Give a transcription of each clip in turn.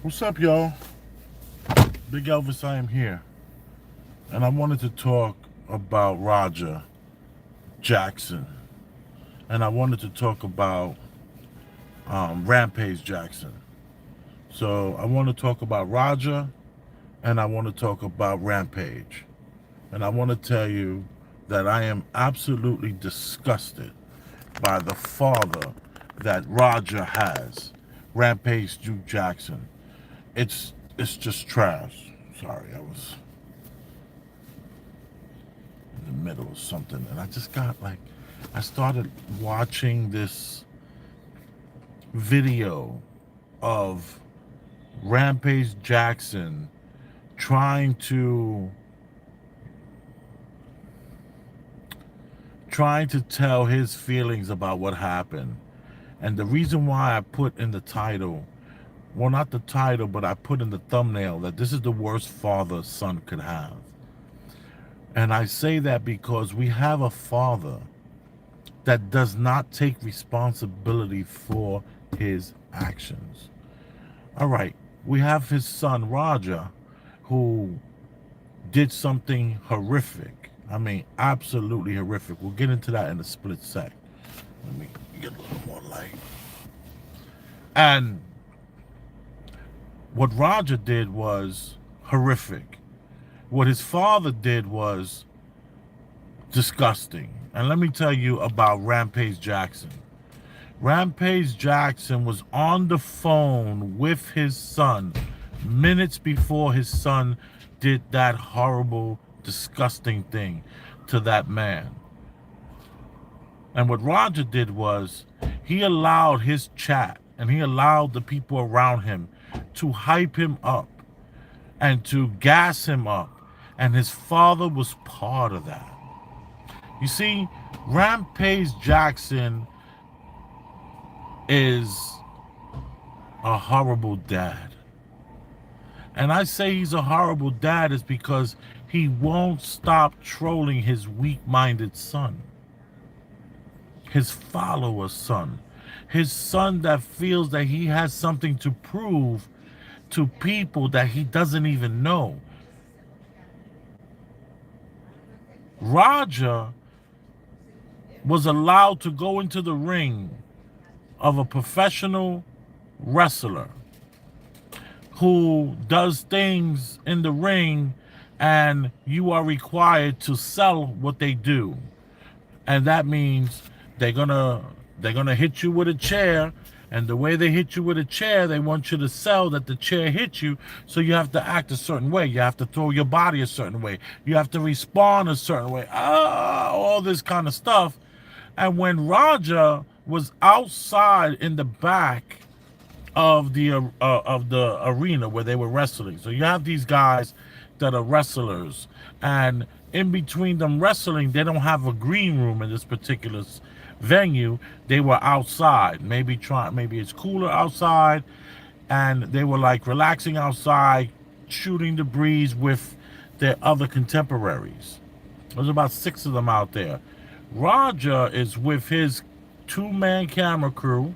What's up, y'all? Big Elvis, I am here. And I wanted to talk about Roger Jackson. And I wanted to talk about Rampage Jackson. So I want to talk about Roger and I want to talk about Rampage. And I want to tell you that I am absolutely disgusted by the father that Roger has, Rampage Duke Jackson. It's just trash. Sorry, I was in the middle of something, and I started watching this video of Rampage Jackson trying to trying to tell his feelings about what happened. And the reason why I put in the title, well, not the title, but I put in the thumbnail that this is the worst father a son could have. And I say that because we have a father that does not take responsibility for his actions. All right, we have his son Roger, who did something horrific. I mean, absolutely horrific. We'll get into that in a split sec. Let me get a little more light. And what Roger did was horrific. What his father did was disgusting. And let me tell you about Rampage Jackson. Rampage Jackson was on the phone with his son minutes before his son did that horrible, disgusting thing to that man. And what Roger did was he allowed his chat and he allowed the people around him to hype him up and to gas him up. And his father was part of that. You see, Rampage Jackson is a horrible dad. And I say he's a horrible dad is because he won't stop trolling his weak-minded son, his follower son, his son that feels that he has something to prove to people that he doesn't even know. Roger was allowed to go into the ring of a professional wrestler who does things in the ring, and you are required to sell what they do. And that means they're gonna hit you with a chair, and the way they hit you with a chair, they want you to sell that the chair hit you, so you have to act a certain way. You have to throw your body a certain way. You have to respond a certain way. All this kind of stuff. And when Raja was outside in the back of the arena where they were wrestling, so you have these guys that are wrestlers, and in between them wrestling, they don't have a green room in this particular venue. They were outside, maybe it's cooler outside, and they were like relaxing outside, shooting the breeze with their other contemporaries. There's about 6 of them out there. Roger is with his 2-man camera crew,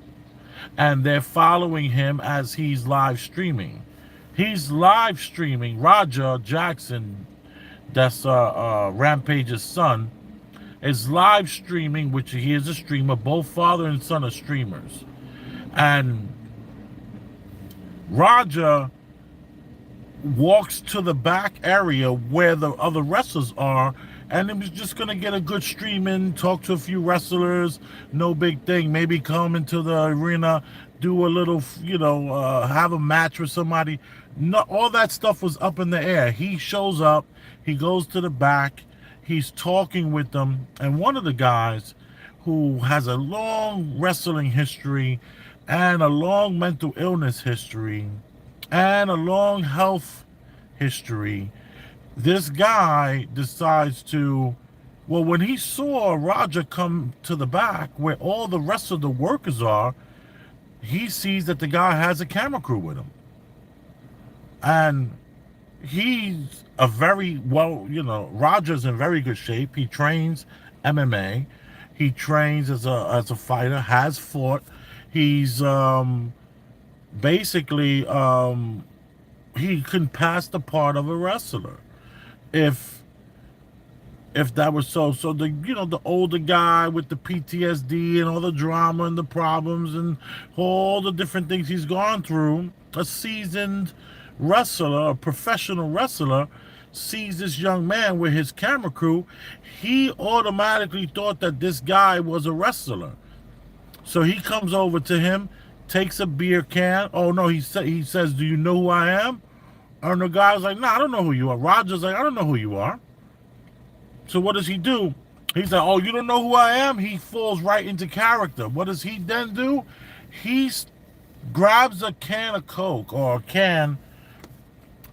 and they're following him as he's live streaming. He's live streaming. Roger Jackson, that's Rampage's son, is live streaming, which he is a streamer. Both father and son are streamers. And Roger walks to the back area where the other wrestlers are, and he was just gonna get a good stream in, talk to a few wrestlers, no big thing. Maybe come into the arena, do a little, have a match with somebody. No, all that stuff was up in the air. He shows up, he goes to the back, he's talking with them, and one of the guys who has a long wrestling history and a long mental illness history and a long health history, this guy decides to, well, when he saw Roger come to the back where all the rest of the workers are, he sees that the guy has a camera crew with him. And he's a very Roger's in very good shape. He trains MMA. He trains as a fighter, has fought. He's basically, he couldn't pass the part of a wrestler. If that was so, the the older guy with the PTSD and all the drama and the problems and all the different things he's gone through, a seasoned wrestler, a professional wrestler, sees this young man with his camera crew, he automatically thought that this guy was a wrestler. So he comes over to him, takes a beer can. Oh no, he says, "Do you know who I am?" And the guy's like, "No, I don't know who you are." Roger's like, "I don't know who you are." So what does he do? He's like, "Oh, you don't know who I am?" He falls right into character. What does he then do? He grabs a can of Coke or a can,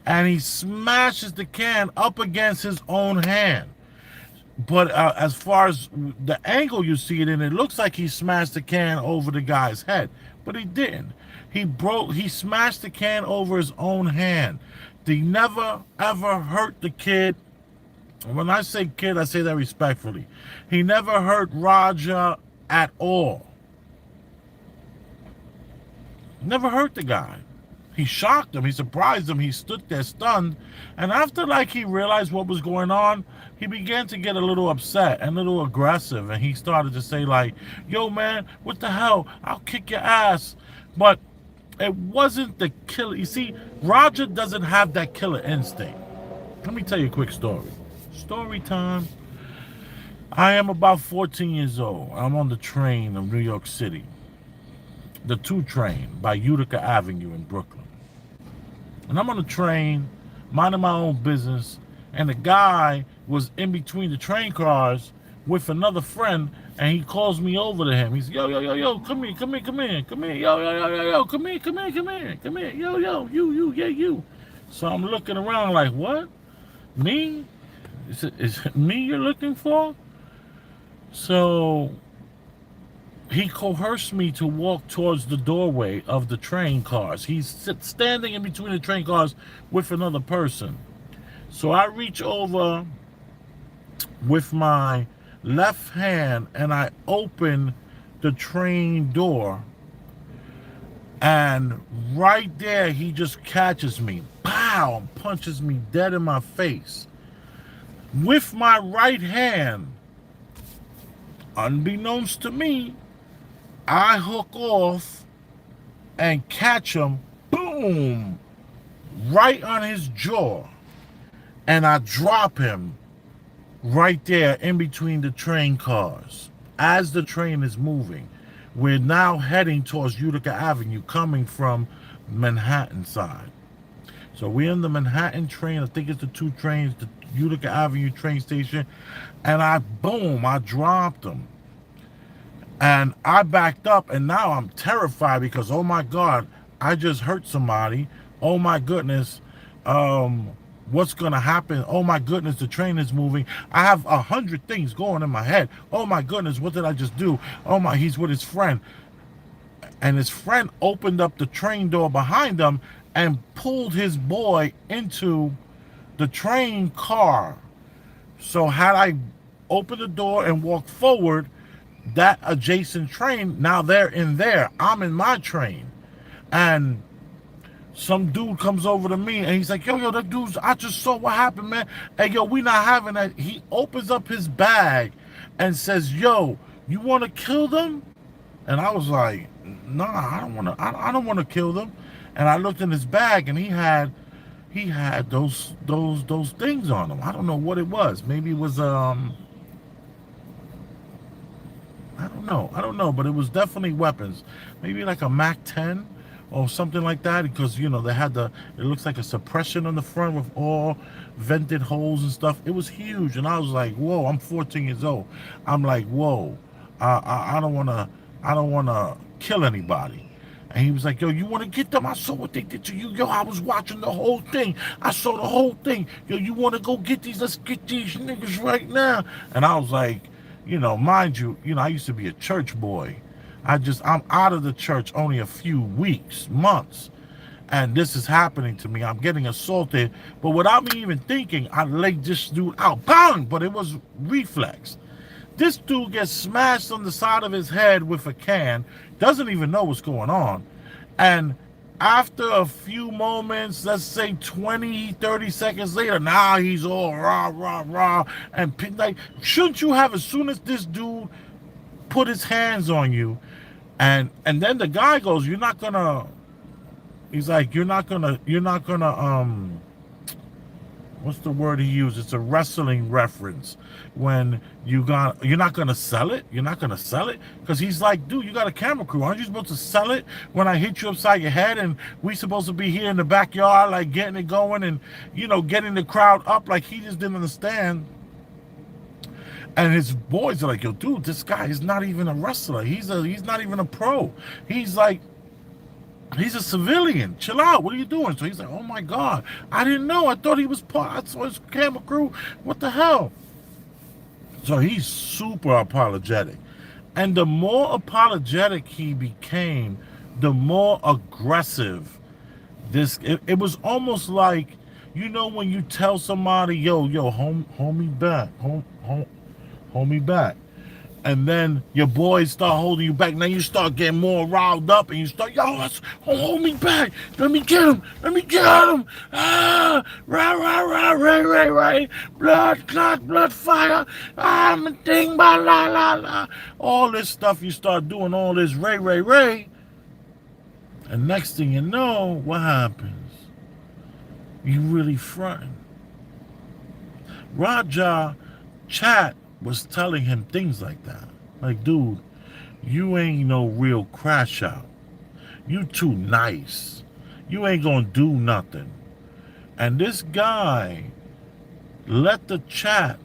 and he smashes the can up against his own hand. But as far as the angle you see it in, it looks like he smashed the can over the guy's head, but he didn't. He smashed the can over his own hand. He never ever hurt the kid. When I say kid, I say that respectfully. He never hurt Roger at all. Never hurt the guy. He shocked him. He surprised him. He stood there stunned. And after he realized what was going on, he began to get a little upset and a little aggressive. And he started to say "Yo, man, what the hell? I'll kick your ass." But it wasn't the killer. You see, Roger doesn't have that killer instinct. Let me tell you a quick story. Story time. I am about 14 years old. I'm on the train of New York City. The 2 train by Utica Avenue in Brooklyn. And I'm on the train, minding my own business, and the guy was in between the train cars with another friend, and he calls me over to him. He's, "Yo, yo, yo, yo, come here, come here, come here, come here, yo, yo, yo, yo, yo, come here, come here, come here, come here, yo, yo, you, yeah, you." So I'm looking around like, what? Me? Is it me you're looking for? So he coerced me to walk towards the doorway of the train cars. He's standing in between the train cars with another person. So I reach over with my left hand and I open the train door. And right there, he just catches me. Pow! And punches me dead in my face. With my right hand, unbeknownst to me, I hook off and catch him, boom, right on his jaw. And I drop him right there in between the train cars. As the train is moving, we're now heading towards Utica Avenue, coming from Manhattan side. So we're in the Manhattan train. I think it's the 2 trains, the Utica Avenue train station. And I dropped him. And I backed up, and now I'm terrified because, oh my God, I just hurt somebody. Oh my goodness, what's gonna happen? Oh my goodness, the train is moving. I have 100 things going in my head. Oh my goodness, what did I just do? Oh my, he's with his friend. And his friend opened up the train door behind him and pulled his boy into the train car. So had I opened the door and walked forward, that adjacent train, now they're in there. I'm in my train. And some dude comes over to me and he's like, "Yo, that dude's, I just saw what happened, man. Hey, yo, we not having that." He opens up his bag and says, "Yo, you want to kill them?" And I was like, "Nah, I don't want to kill them." And I looked in his bag and he had those things on him. I don't know what it was. Maybe it was I don't know, but it was definitely weapons. Maybe like a MAC-10 or something like that, because they had it looks like a suppression on the front with all vented holes and stuff. It was huge, and I was like, whoa. I'm 14 years old. I'm like, whoa. I don't want to kill anybody. And he was like, "Yo, you want to get them? I saw what they did to you. Yo, I was watching the whole thing. I saw the whole thing. Yo, you want to go get these? Let's get these niggas right now." And I was like, mind you, I used to be a church boy. I'm out of the church only a few weeks, months. And this is happening to me. I'm getting assaulted. But without me even thinking, I laid this dude out. Bang! But it was reflex. This dude gets smashed on the side of his head with a can, doesn't even know what's going on. And After a few moments, let's say 20, 30 seconds later, now he's all rah, rah, rah. And like, shouldn't you have, as soon as this dude put his hands on you, and then the guy goes, you're not gonna, he's like, you're not gonna, what's the word he used? It's a wrestling reference. When you're not gonna sell it. You're not gonna sell it because he's like, dude, you got a camera crew. Aren't you supposed to sell it when I hit you upside your head? And we supposed to be here in the backyard, like getting it going and getting the crowd up. Like he just didn't understand. And his boys are like, yo, dude, this guy is not even a wrestler. He's not even a pro. He's like, he's a civilian. Chill out. What are you doing? So he's like, oh my God, I didn't know. I thought he was part. I saw his camera crew. What the hell? So he's super apologetic. And the more apologetic he became, the more aggressive it was almost like, when you tell somebody, yo, hold me back, hold me back. And then your boys start holding you back. Now you start getting more riled up and you start, hold me back. Let me get him. Ah, rah, rah, rah, ray. Blood, clot, blood, fire. I'm a thing, ba, la, la, la. All this stuff you start doing, all this ray. And next thing you know, what happens? You really fronting. Raja Chat was telling him things like that. Like, dude, you ain't no real crash out. You too nice. You ain't gonna do nothing. And this guy let the chat,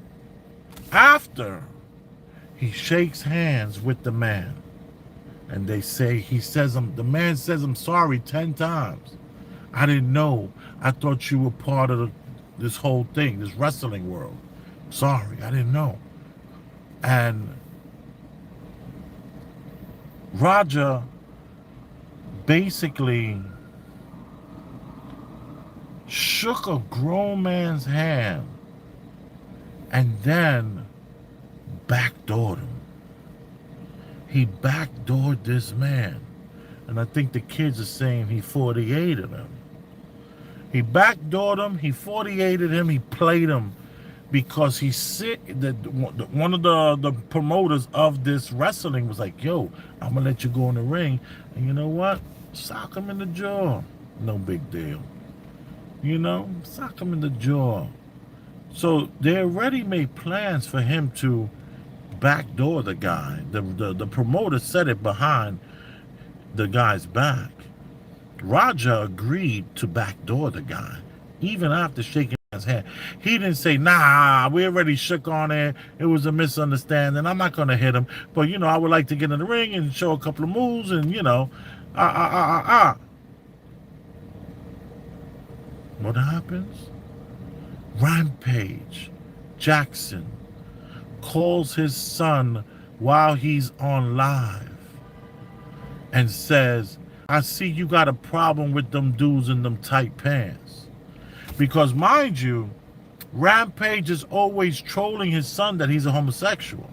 after he shakes hands with the man, and the man says, I'm sorry 10 times. I didn't know. I thought you were part of this whole thing, this wrestling world. Sorry, I didn't know. And Raja basically shook a grown man's hand and then backdoored him. He backdoored this man. And I think the kids are saying he 48'd him. He backdoored him, he 48'd him, he played him. Because one of the promoters of this wrestling was like, yo, I'm going to let you go in the ring. And you know what? Sock him in the jaw. No big deal. Sock him in the jaw. So they already made plans for him to backdoor the guy. The promoter said it behind the guy's back. Raja agreed to backdoor the guy, even after shaking his hand. He didn't say, nah, we already shook on it. It was a misunderstanding. I'm not going to hit him. But, I would like to get in the ring and show a couple of moves and, What happens? Rampage Jackson calls his son while he's on live and says, I see you got a problem with them dudes in them tight pants. Because mind you, Rampage is always trolling his son that he's a homosexual.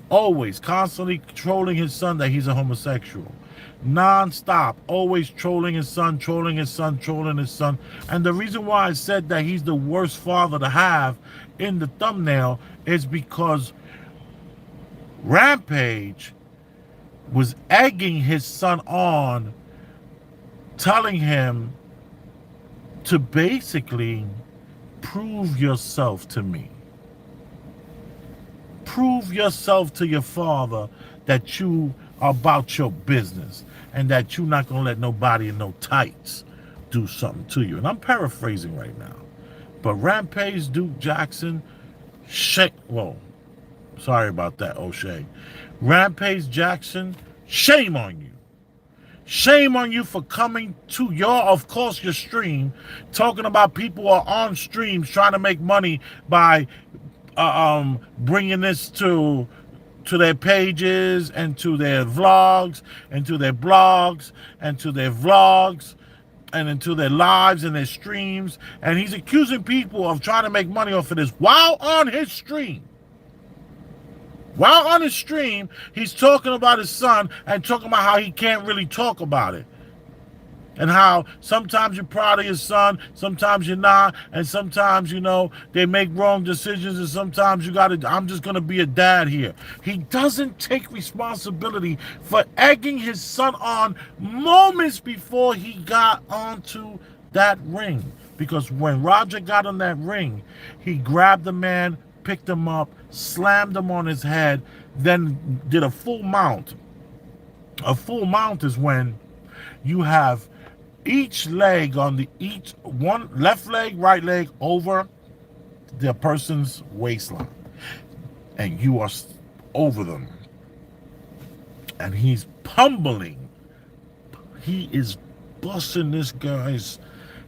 Always, constantly trolling his son that he's a homosexual. Non-stop, always trolling his son. And the reason why I said that he's the worst father to have in the thumbnail is because Rampage was egging his son on, telling him to basically prove yourself to me. Prove yourself to your father that you are about your business and that you're not going to let nobody in no tights do something to you. And I'm paraphrasing right now. But Rampage Duke Jackson, sorry about that, O'Shea. Rampage Jackson, shame on you. Shame on you for coming to your stream, talking about people who are on streams trying to make money by bringing this to their pages and to their vlogs and to their blogs and to their vlogs and into their lives and their streams. And he's accusing people of trying to make money off of this while on his stream. While on his stream, he's talking about his son and talking about how he can't really talk about it. and how sometimes you're proud of your son, sometimes you're not, and sometimes, they make wrong decisions, and sometimes I'm just going to be a dad here. He doesn't take responsibility for egging his son on moments before he got onto that ring. Because when Roger got on that ring, he grabbed the man, picked him up, slammed him on his head, then did a full mount. A full mount is when you have each leg each one left leg, right leg over the person's waistline, and you are over them, and he's pummeling. He is busting this guy's.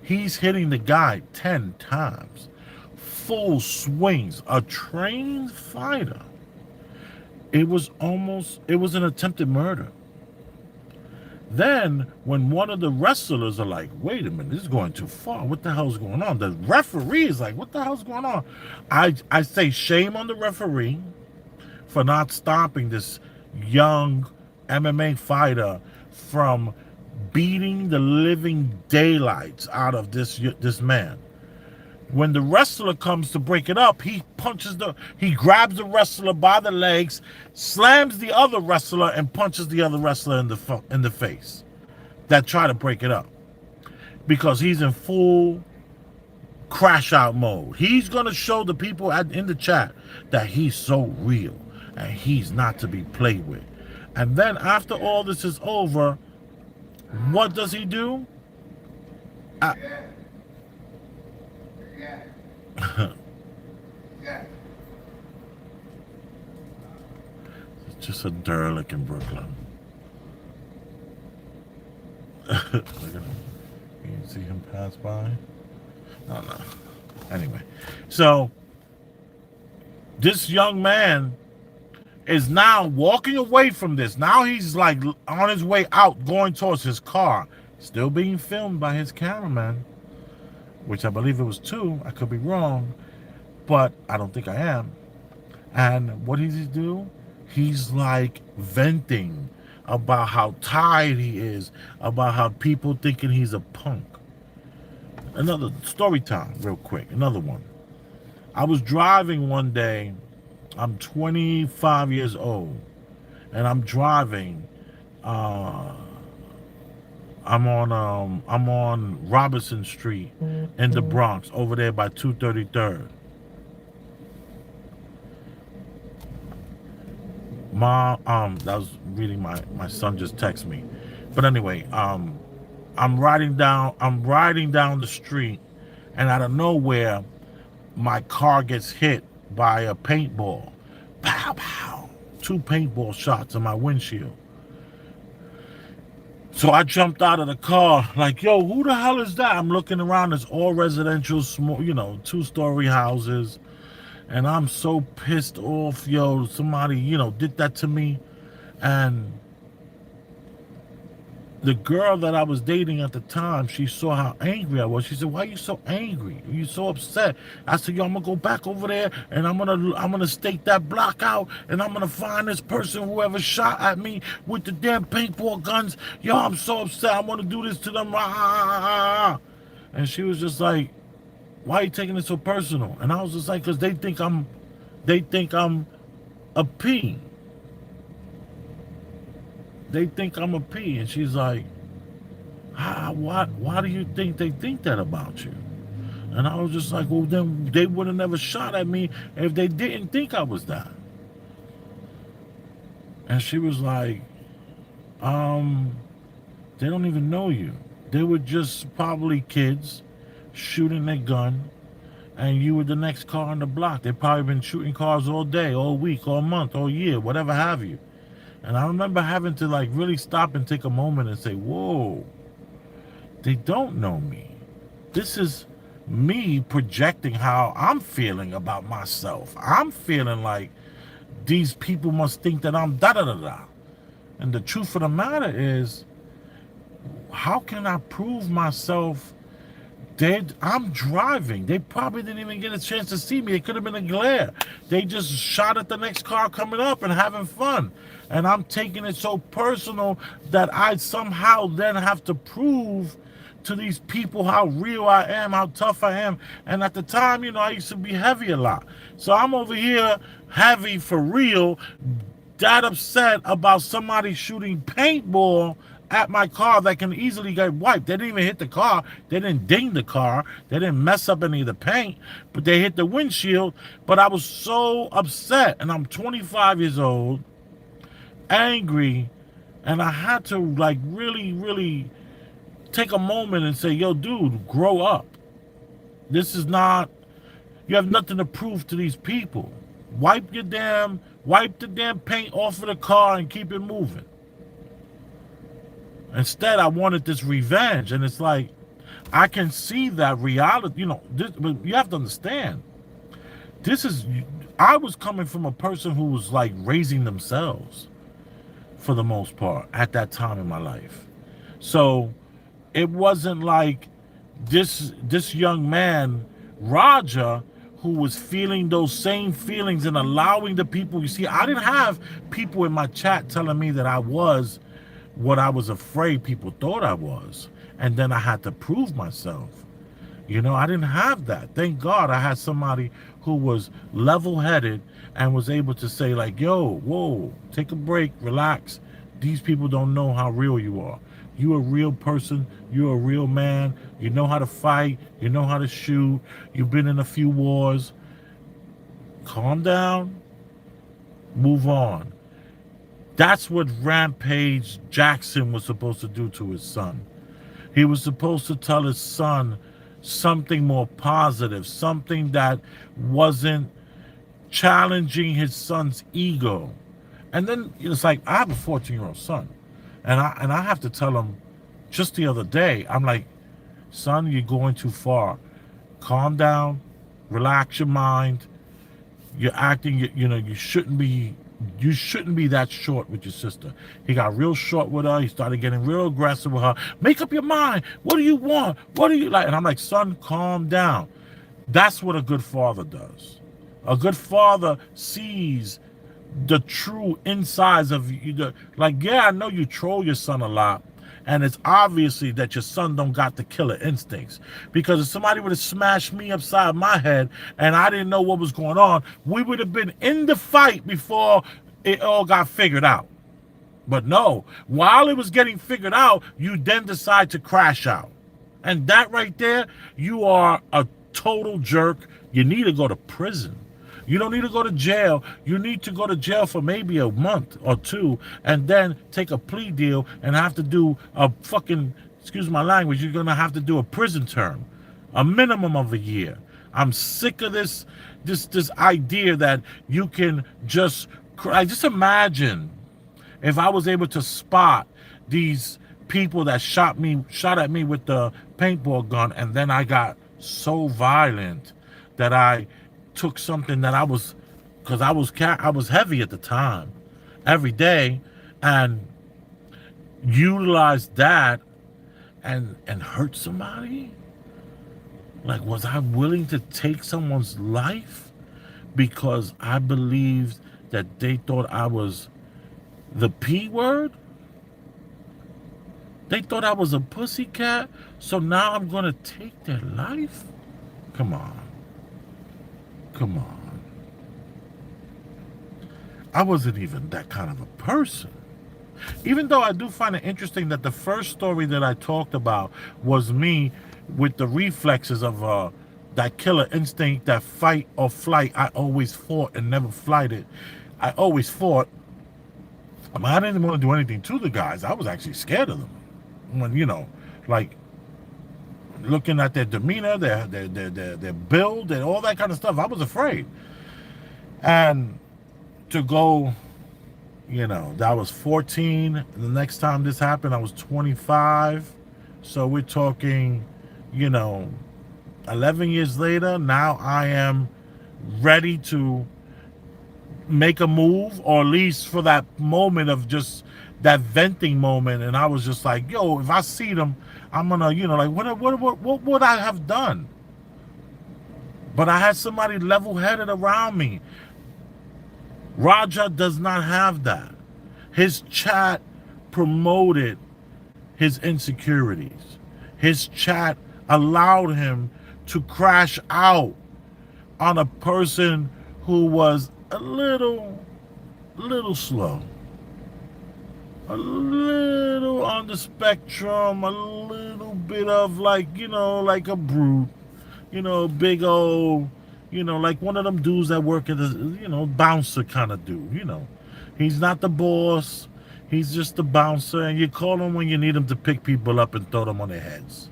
He's hitting the guy 10 times, full swings. A trained fighter. It was an attempted murder. Then, when one of the wrestlers are like, wait a minute, this is going too far. What the hell's going on? The referee is like, what the hell's going on? I say shame on the referee for not stopping this young MMA fighter from beating the living daylights out of this man. When the wrestler comes to break it up, he grabs the wrestler by the legs, slams the other wrestler, and punches the other wrestler in the face that try to break it up, because he's in full crash out mode. He's gonna show the people in the chat that he's so real and he's not to be played with. And then after all this is over, what does he do? It's just a derelict in Brooklyn. Look at him. You see him pass by? Oh no. Anyway, so this young man is now walking away from this. Now he's like on his way out, going towards his car, still being filmed by his cameraman, which I believe it was 2. I could be wrong, but I don't think I am. And what does he do? He's like venting about how tired he is, about how people thinking he's a punk. Another story time, real quick. Another one. I was driving one day. I'm 25 years old, and I'm driving. I'm on Robinson Street in the Bronx, over there by 233rd. That was reading my son just texted me. But anyway, I'm riding down the street, and out of nowhere, my car gets hit by a paintball. Pow, pow. 2 paintball shots in my windshield. So I jumped out of the car like, yo, who the hell is that? I'm looking around. It's all residential, small, 2-story houses. And I'm so pissed off, yo. Somebody, did that to me. And the girl that I was dating at the time, she saw how angry I was. She said, why are you so angry? Are you so upset? I said, yo, I'm gonna go back over there and I'm gonna stake that block out, and I'm gonna find this person, whoever shot at me with the damn paintball guns. Yo, I'm so upset. I wanna do this to them. And she was just like, why are you taking it so personal? And I was just like, because they think I'm a P. They think I'm a P. And she's like, why do you think they think that about you? And I was just like, well, then they would have never shot at me if they didn't think I was that. And she was like, they don't even know you. They were just probably kids shooting their gun, and you were the next car on the block. They've probably been shooting cars all day, all week, all month, all year, whatever have you. And I remember having to like really stop and take a moment and say, whoa, they don't know me. This is me projecting how I'm feeling about myself. I'm feeling like these people must think that I'm da-da-da-da. And the truth of the matter is, how can I prove myself I'm driving. They probably didn't even get a chance to see me. It could have been a glare. They just shot at the next car coming up and having fun. And I'm taking it so personal that I somehow then have to prove to these people how real I am, how tough I am. And at the time, I used to be heavy a lot. So I'm over here heavy for real, that upset about somebody shooting paintball at my car that can easily get wiped. They didn't even hit the car. They didn't ding the car. They didn't mess up any of the paint, but they hit the windshield. But I was so upset, and I'm 25 years old, angry, and I had to like really, really take a moment and say, yo, dude, grow up. This is not, you have nothing to prove to these people. Wipe the damn paint off of the car and keep it moving. Instead, I wanted this revenge. And it's like, I can see that reality, but you have to understand, I was coming from a person who was like raising themselves for the most part at that time in my life. So it wasn't like this young man, Roger, who was feeling those same feelings and allowing the people. You see, I didn't have people in my chat telling me that I was what I was afraid people thought I was. And then I had to prove myself. I didn't have that. Thank God I had somebody who was level-headed and was able to say like, yo, whoa, take a break, relax. These people don't know how real you are. You're a real person. You're a real man. You know how to fight. You know how to shoot. You've been in a few wars. Calm down. Move on. That's what Rampage Jackson was supposed to do to his son. He was supposed to tell his son something more positive, something that wasn't challenging his son's ego. And then it's like, I have a 14-year-old son, and I have to tell him just the other day, I'm like, son, you're going too far. Calm down, relax your mind. You're acting, you shouldn't be that short with your sister. He got real short with her. He started getting real aggressive with her. Make up your mind. What do you want? What do you like? And I'm like, son, calm down. That's what a good father does. A good father sees the true insides of you. Like, yeah, I know you troll your son a lot, and it's obviously that your son don't got the killer instincts. Because if somebody would have smashed me upside my head and I didn't know what was going on, we would have been in the fight before it all got figured out. But no, while it was getting figured out, you then decide to crash out. And that right there, you are a total jerk. You need to go to prison. You don't need to go to jail. You need to go to jail for maybe a month or two and then take a plea deal and have to do a fucking, excuse my language, you're going to have to do a prison term, a minimum of a year. I'm sick of this idea that you can just imagine if I was able to spot these people that shot at me with the paintball gun, and then I got so violent that I took something that because I was heavy at the time, every day, and utilized that and hurt somebody. Like, was I willing to take someone's life because I believed that they thought I was the P word? They thought I was a pussycat, so now I'm gonna take their life? Come on. I wasn't even that kind of a person. Even though I do find it interesting that the first story that I talked about was me with the reflexes of that killer instinct, that fight or flight. I always fought and never flighted. I always fought. I didn't want to do anything to the guys. I was actually scared of them. When, like, looking at their demeanor, their build, and all that kind of stuff, I was afraid. And to go, that was 14. And the next time this happened, I was 25. So we're talking, 11 years later. Now I am ready to make a move, or at least for that moment of just that venting moment, and I was just like, yo, if I see them, I'm gonna, like, what would I have done? But I had somebody level-headed around me. Raja does not have that. His chat promoted his insecurities. His chat allowed him to crash out on a person who was a little slow, a little on the spectrum, a little bit of like, like a brute, big old, like one of them dudes that work at the, bouncer kind of dude. He's not the boss. He's just the bouncer, and you call him when you need him to pick people up and throw them on their heads.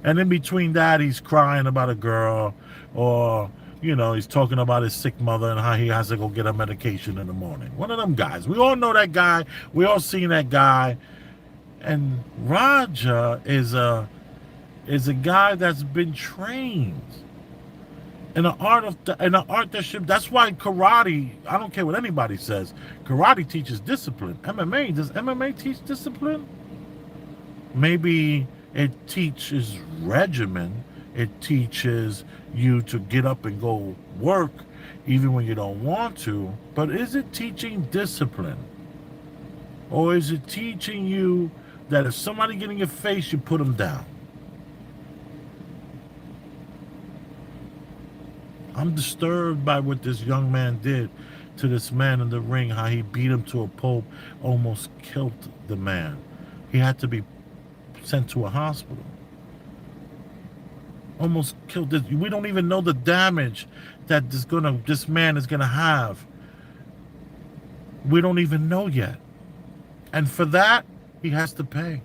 And in between that, he's crying about a girl, or, he's talking about his sick mother and how he has to go get her medication in the morning. One of them guys. We all know that guy. We all seen that guy. And Raja is a guy that's been trained in an art that should. That's why karate. I don't care what anybody says. Karate teaches discipline. MMA, does MMA teach discipline? Maybe it teaches regimen. It teaches you to get up and go work even when you don't want to. But is it teaching discipline? Or is it teaching you that if somebody get in your face, you put them down? I'm disturbed by what this young man did to this man in the ring, how he beat him to a pulp, almost killed the man. He had to be sent to a hospital. Almost killed this. We don't even know the damage that this man is gonna have. We don't even know yet. And for that, he has to pay.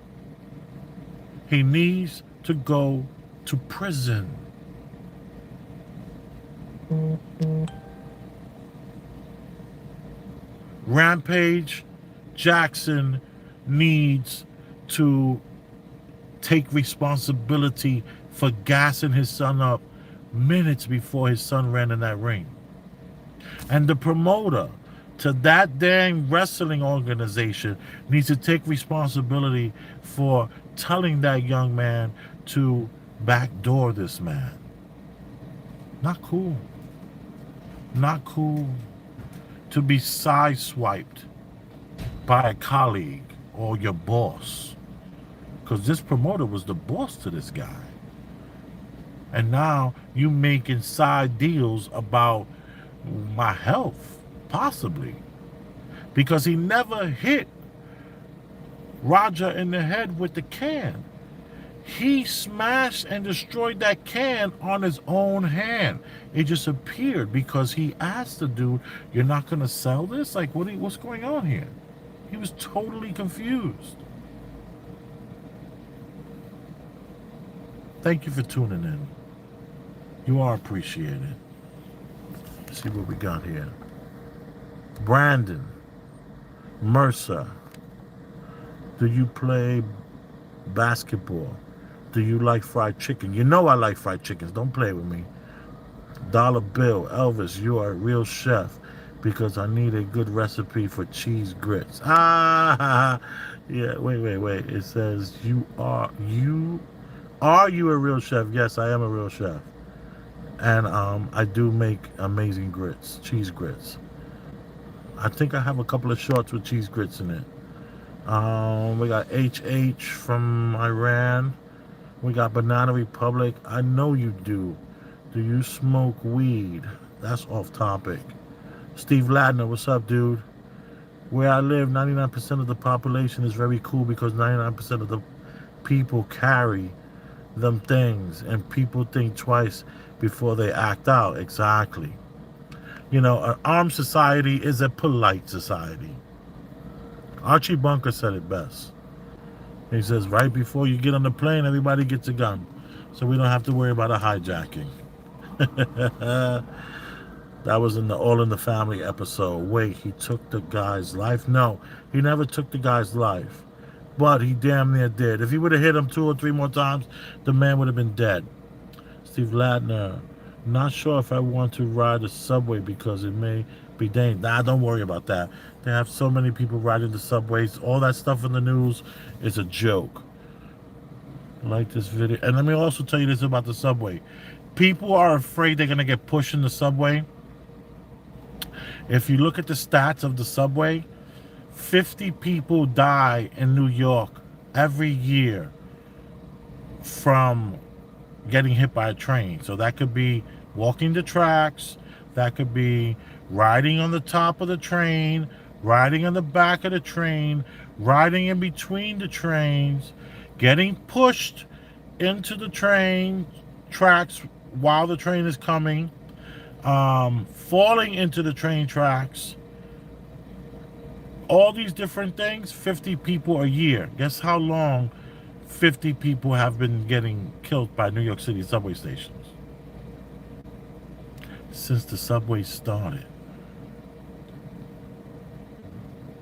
He needs to go to prison. Rampage Jackson needs to take responsibility for gassing his son up minutes before his son ran in that ring. And the promoter to that dang wrestling organization needs to take responsibility for telling that young man to backdoor this man. Not cool. Not cool to be sideswiped by a colleague or your boss. Because this promoter was the boss to this guy. And now you making side deals about my health, possibly. Because he never hit Raja in the head with the can. He smashed and destroyed that can on his own hand. It just appeared because he asked the dude, "You're not going to sell this? Like, what's going on here?" He was totally confused. Thank you for tuning in. You are appreciated. Let's see what we got here. Brandon Mercer. Do you play basketball? Do you like fried chicken? You know I like fried chickens. Don't play with me. Dollar Bill. Elvis, you are a real chef because I need a good recipe for cheese grits. Yeah, wait. It says are you a real chef? Yes, I am a real chef. And I do make amazing grits, cheese grits. I think I have a couple of shorts with cheese grits in it. We got HH from Iran. We got Banana Republic. I know you do. Do you smoke weed? That's off topic. Steve Ladner, what's up, dude? Where I live, 99% of the population is very cool because 99% of the people carry them things, and people think twice before they act out. Exactly. An armed society is a polite society. Archie Bunker said it best. He says, right before you get on the plane, everybody gets a gun. So we don't have to worry about a hijacking. That was in the All in the Family episode. Wait, he took the guy's life? No, he never took the guy's life. But he damn near did. If he would have hit him 2 or 3 more times, the man would have been dead. Steve Ladner, not sure if I want to ride a subway because it may be dangerous. Nah, don't worry about that. They have so many people riding the subways. All that stuff in the news is a joke. Like this video. And let me also tell you this about the subway. People are afraid they're going to get pushed in the subway. If you look at the stats of the subway, 50 people die in New York every year from getting hit by a train. So that could be walking the tracks, that could be riding on the top of the train, riding on the back of the train, riding in between the trains, getting pushed into the train tracks while the train is coming, falling into the train tracks. All these different things, 50 people a year. Guess how long 50 people have been getting killed by New York City subway stations? Since the subway started.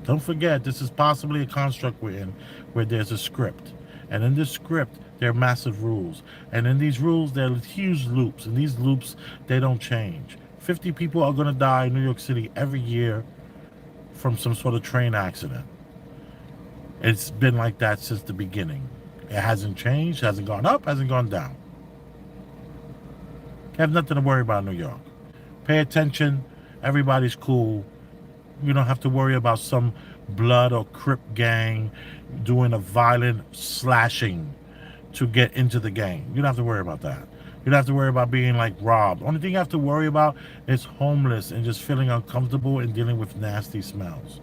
Don't forget, this is possibly a construct we're in where there's a script. And in this script, there are massive rules. And in these rules, there are huge loops. And these loops, they don't change. 50 people are going to die in New York City every year from some sort of train accident. It's been like that since the beginning. It hasn't changed, hasn't gone up, hasn't gone down. You have nothing to worry about in New York. Pay attention. Everybody's cool. You don't have to worry about some blood or Crip gang doing a violent slashing to get into the gang. You don't have to worry about that. You don't have to worry about being like robbed. Only thing you have to worry about is homeless and just feeling uncomfortable and dealing with nasty smells.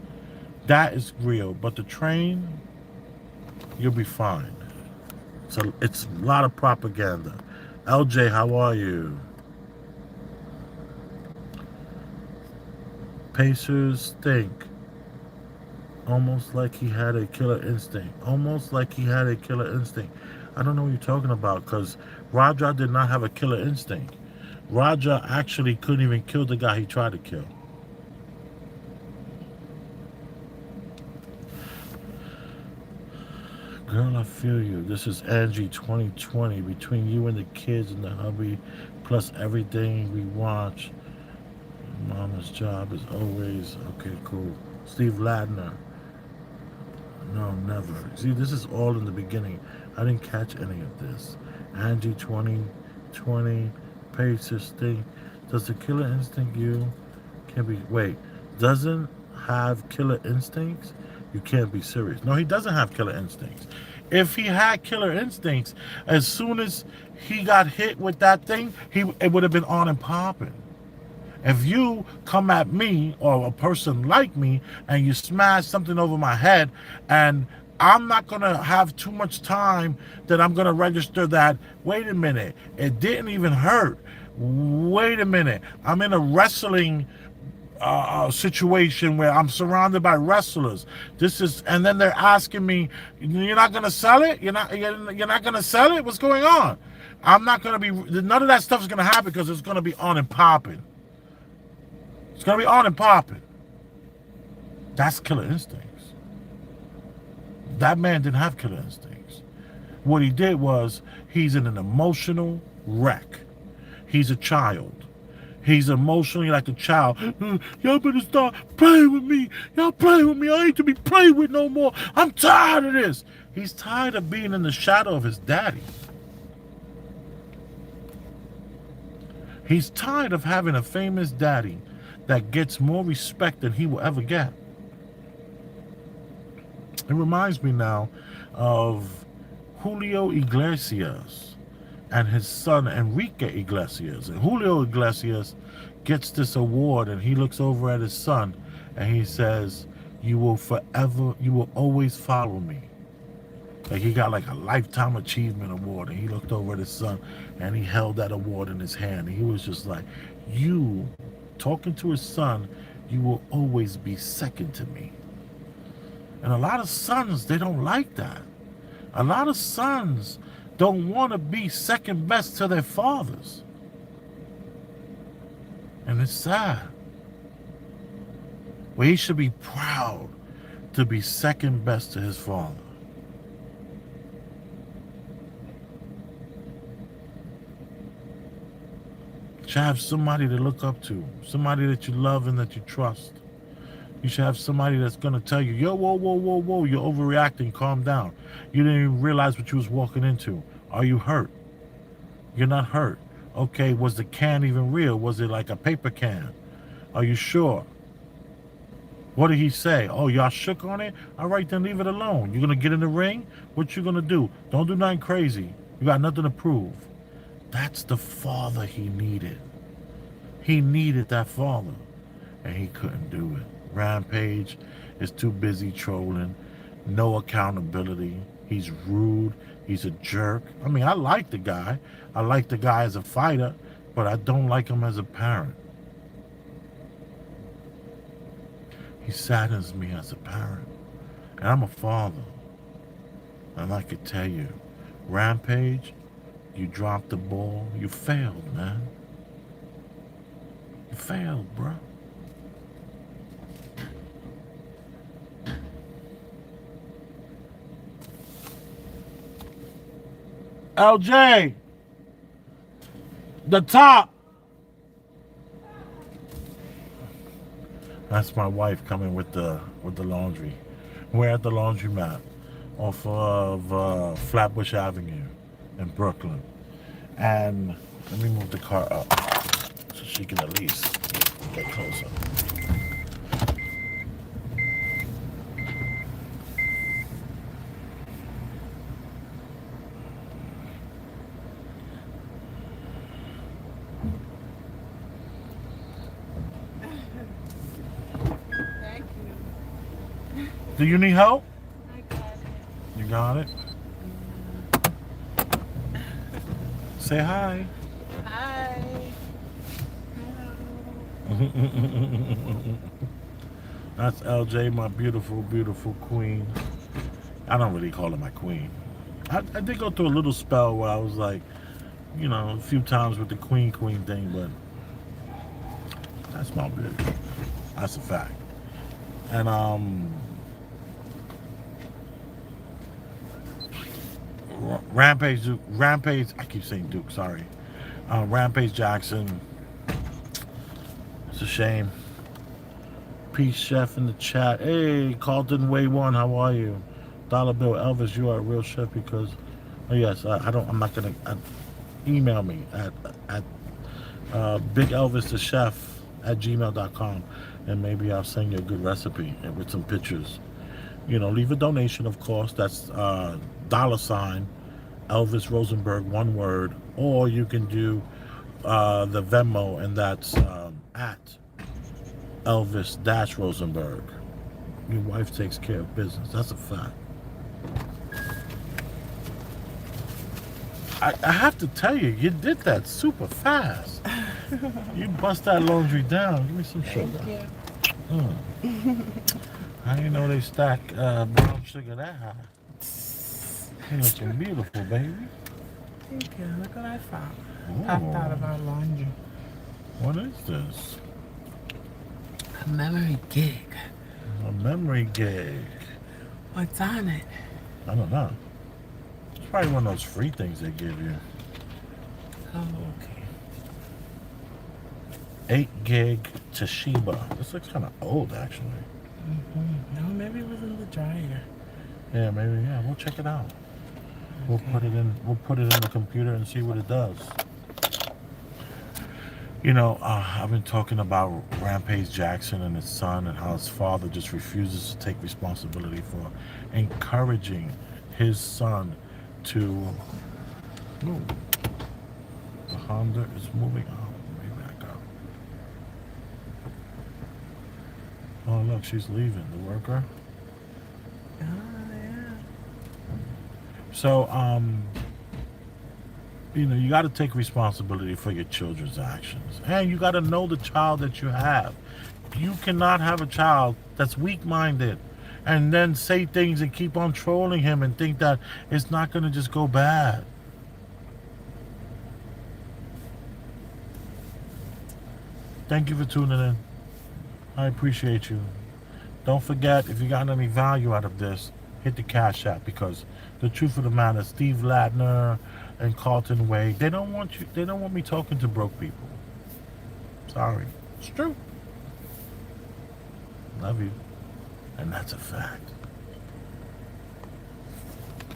That is real. But the train, you'll be fine. So it's a lot of propaganda. LJ, how are you? Pacers stink. Almost like he had a killer instinct. Almost like he had a killer instinct. I don't know what you're talking about, because Raja did not have a killer instinct. Raja actually couldn't even kill the guy he tried to kill. Girl, I feel you. This is Angie 2020. Between you and the kids and the hubby, plus everything we watch. Mama's job is always... Okay, cool. Steve Ladner. No, never. See, this is all in the beginning. I didn't catch any of this. Angie 2020. Pacers stink. Does the killer instinct you can be... Wait. Doesn't have killer instincts? You can't be serious. No, he doesn't have killer instincts. If he had killer instincts, as soon as he got hit with that thing, it would have been on and popping. If you come at me or a person like me and you smash something over my head, and I'm not going to have too much time that I'm going to register that, wait a minute, it didn't even hurt. Wait a minute, I'm in a wrestling situation where I'm surrounded by wrestlers. And then they're asking me, "You're not gonna sell it? You're not gonna sell it? What's going on?" I'm not gonna be. None of that stuff is gonna happen because it's gonna be on and popping. It's gonna be on and popping. That's killer instincts. That man didn't have killer instincts. What he did was he's in an emotional wreck. He's a child. He's emotionally like a child. Y'all better start playing with me. Y'all play with me. I ain't to be played with no more. I'm tired of this. He's tired of being in the shadow of his daddy. He's tired of having a famous daddy that gets more respect than he will ever get. It reminds me now of Julio Iglesias and his son Enrique Iglesias. And Julio Iglesias gets this award, and he looks over at his son and he says, you will always follow me. Like he got like a lifetime achievement award, and he looked over at his son and he held that award in his hand, and he was just like, you, talking to his son, you will always be second to me. And a lot of sons, they don't like that. A lot of sons don't want to be second best to their fathers. And it's sad. Well, he should be proud to be second best to his father. should have somebody to look up to, somebody that you love and that you trust. You should have somebody that's going to tell you, yo, whoa, whoa, whoa, whoa, you're overreacting, calm down. You didn't even realize what you was walking into. Are you hurt? You're not hurt. Okay, was the can even real? Was it like a paper can? Are you sure? What did he say? Oh, y'all shook on it? All right, then leave it alone. You're going to get in the ring? What you going to do? Don't do nothing crazy. You got nothing to prove. That's the father he needed. He needed that father, and he couldn't do it. Rampage is too busy trolling. No accountability. He's rude. He's a jerk. I mean, I like the guy. I like the guy as a fighter, but I don't like him as a parent. He saddens me as a parent. And I'm a father. And I could tell you, Rampage, you dropped the ball. You failed, man. You failed, bro. LJ, the top. That's my wife coming with the laundry. We're at the laundromat off of Flatbush Avenue in Brooklyn. And let me move the car up so she can at least get closer. Do you need help? I got it. You got it? Say hi. Hi. That's LJ, my beautiful, beautiful queen. I don't really call her my queen. I did go through a little spell where I was like, you know, a few times with the queen thing, but that's my bitch. That's a fact. And Rampage, I keep saying Duke, sorry. Rampage Jackson. It's a shame. Peace, chef in the chat. Hey, Carlton Way One, how are you? Dollar Bill Elvis, you are a real chef because, oh yes, I'm not gonna, email me at Big Elvis the Chef at gmail.com, and maybe I'll send you a good recipe and with some pictures. You know, leave a donation, of course. That's $ Elvis Rosenberg, one word, or you can do the Venmo, and that's at Elvis Rosenberg. Your wife takes care of business. That's a fact. I have to tell you, you did that super fast. You bust that laundry down. Give me some sugar. Thank you. I didn't know they stack brown sugar that high. You looking beautiful, baby. Thank you. Look what I found. Ooh. Popped out of our laundry. What is this? A memory gig. A memory gig. What's on it? I don't know. It's probably one of those free things they give you. Oh, okay. 8 gig Toshiba. This looks kind of old, actually. No, maybe it was in the dryer. Yeah, maybe. Yeah, we'll check it out. We'll put it in. We'll put it in the computer and see what it does. You know, I've been talking about Rampage Jackson and his son, and how his father just refuses to take responsibility for encouraging his son to move. The Honda is moving on. Let me back up. Oh, look, she's leaving. The worker. Oh, yeah. So, you know, you got to take responsibility for your children's actions. And you got to know the child that you have. You cannot have a child that's weak-minded and then say things and keep on trolling him and think that it's not going to just go bad. Thank you for tuning in. I appreciate you. Don't forget, if you got any value out of this, hit the Cash App, because the truth of the matter, Steve Ladner and Carlton Way, they don't want me talking to broke people. Sorry. It's true. Love you. And that's a fact.